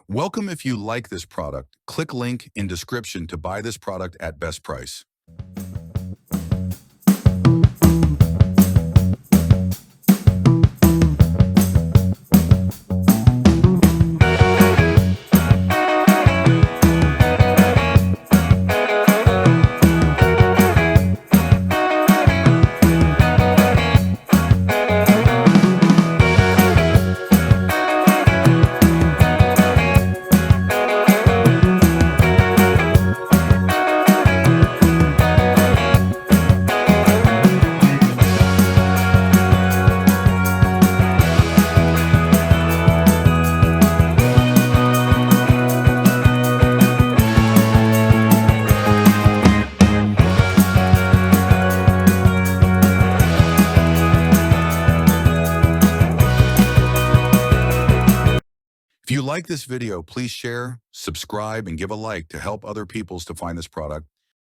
Welcome. If you like this product, click link in description to buy this product at best price. If you like this video, please share, subscribe, and give a like to help other people to find this product.